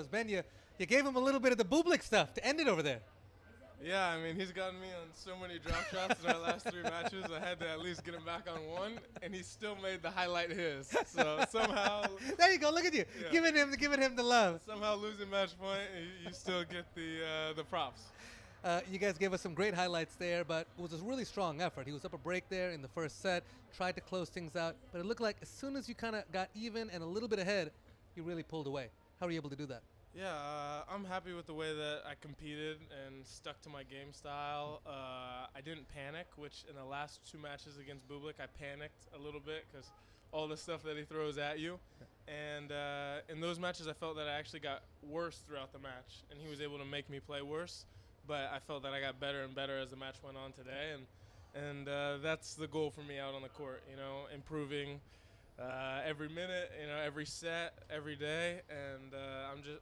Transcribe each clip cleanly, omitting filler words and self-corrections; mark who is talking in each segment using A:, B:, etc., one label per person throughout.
A: Ben, you gave him a little bit of the Bublik stuff to end it over there.
B: Yeah, I mean, he's gotten me on so many drop shots in our last 3 matches. I had to at least get him back on one, and he still made the highlight his. So somehow,
A: There you go. Look at you,
B: Yeah.
A: giving him the love.
B: somehow losing match point, you still get the props.
A: You guys gave us some great highlights there, but it was a really strong effort. He was up a break there in the first set, tried to close things out, but it looked like as soon as you kind of got even and a little bit ahead, you really pulled away. How were you able to do that?
B: Yeah, I'm happy with the way that I competed and stuck to my game style. I didn't panic, which in the last 2 matches against Bublik, I panicked a little bit because all the stuff that he throws at you. And in those matches, I felt that I actually got worse throughout the match, and he was able to make me play worse. But I felt that I got better and better as the match went on today, and that's the goal for me out on the court. Improving. Every minute, every set, every day, and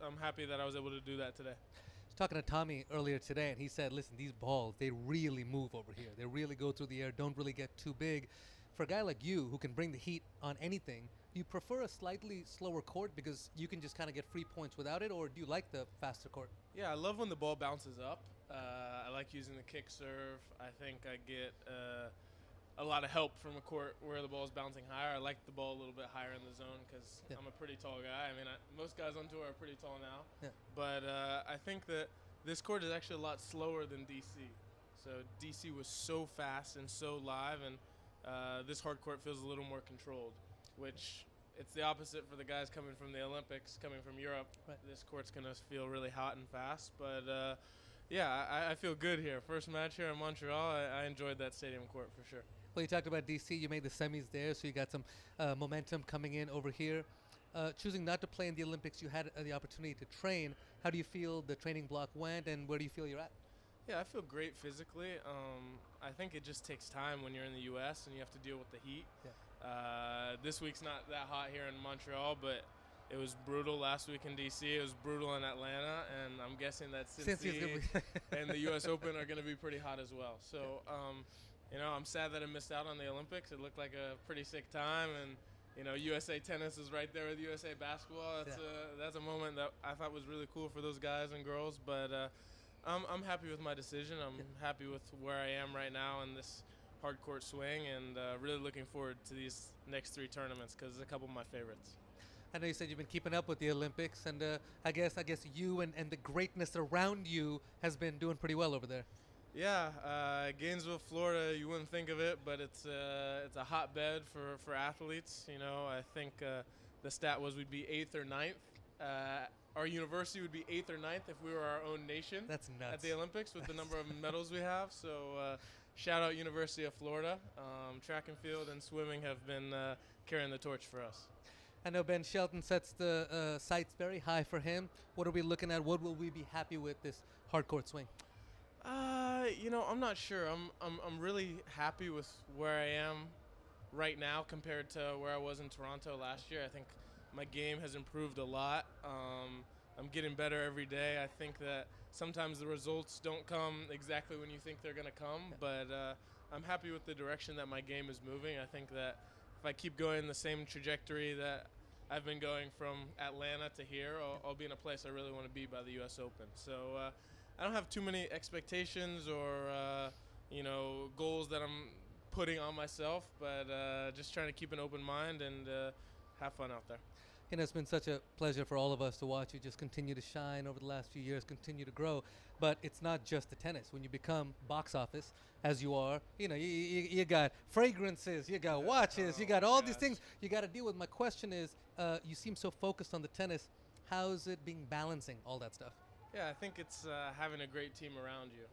B: I'm happy that I was able to do that today.
A: I was talking to Tommy earlier today, and he said, "Listen, these balls, they really move over here. They really go through the air. Don't really get too big." For a guy like you who can bring the heat on anything, do you prefer a slightly slower court because you can just kind of get free points without it, or do you like the faster court?
B: Yeah, I love when the ball bounces up. I like using the kick serve. I think I get a lot of help from a court where the ball is bouncing higher. I like the ball a little bit higher in the zone because I'm a pretty tall guy. I mean, most guys on tour are pretty tall now.
A: Yeah.
B: But I think that this court is actually a lot slower than DC. So DC was so fast and so live, and this hard court feels a little more controlled, which it's the opposite for the guys coming from the Olympics, coming from Europe.
A: Right.
B: This court's going to feel really hot and fast. But, yeah, I feel good here. First match here in Montreal, I enjoyed that stadium court for sure.
A: Well, you talked about DC. You made the semis there, so you got some momentum coming in over here. Choosing not to play in the Olympics, you had the opportunity to train. How do you feel the training block went, and where do you feel you're at?
B: Yeah, I feel great physically. I think it just takes time when you're in the U.S. and you have to deal with the heat.
A: Yeah.
B: This week's not that hot here in Montreal, but it was brutal last week in D.C. It was brutal in Atlanta, and I'm guessing that Cincy and the U.S. Open are going to be pretty hot as well. So, I'm sad that I missed out on the Olympics. It looked like a pretty sick time, and USA Tennis is right there with USA Basketball. That's a moment that I thought was really cool for those guys and girls. But I'm happy with my decision. I'm happy with where I am right now in this hard court swing, and really looking forward to these next 3 tournaments because it's a couple of my favorites.
A: I know you said you've been keeping up with the Olympics, and I guess you and the greatness around you has been doing pretty well over there.
B: Yeah, Gainesville, Florida. You wouldn't think of it, but it's a hotbed for athletes. I think the stat was we'd be 8th or 9th. Our university would be 8th or 9th if we were our own nation.
A: That's nuts.
B: At the Olympics with the number of medals we have. So shout out University of Florida. Track and field and swimming have been carrying the torch for us.
A: I know Ben Shelton sets the sights very high for him. What are we looking at? What will we be happy with this hard court swing?
B: I'm not sure. I'm really happy with where I am right now compared to where I was in Toronto last year. I think my game has improved a lot. I'm getting better every day. I think that sometimes the results don't come exactly when you think they're going to come, but I'm happy with the direction that my game is moving. I think that if I keep going the same trajectory that I've been going from Atlanta to here, I'll be in a place I really want to be by the U.S. Open. So I don't have too many expectations or goals that I'm putting on myself, but just trying to keep an open mind and have fun out there.
A: It's been such a pleasure for all of us to watch you just continue to shine over the last few years, continue to grow. But it's not just the tennis. When you become box office, as you are, you got fragrances, you got watches, you got all these things you got to deal with. My question is, you seem so focused on the tennis. How's it being balancing all that stuff?
B: Yeah, I think it's having a great team around you.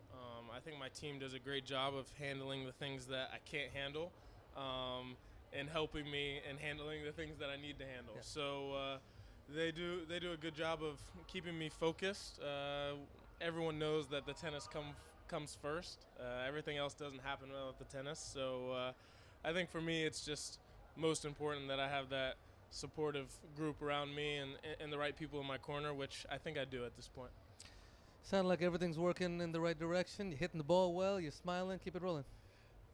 B: I think my team does a great job of handling the things that I can't handle. And helping me and handling the things that I need to handle.
A: Yeah.
B: So they do a good job of keeping me focused. Everyone knows that the tennis comes first. Everything else doesn't happen without the tennis. So I think for me it's just most important that I have that supportive group around me and the right people in my corner, which I think I do at this point.
A: Sound like everything's working in the right direction. You're hitting the ball well. You're smiling. Keep it rolling.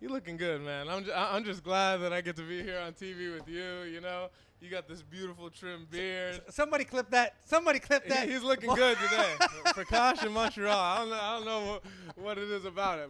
B: You looking good, man. I'm just glad that I get to be here on TV with you. You know, you got this beautiful trim beard.
A: Somebody clip that. Somebody clip that.
B: He's looking good today. Prakash in Montreal. I don't know what it is about it.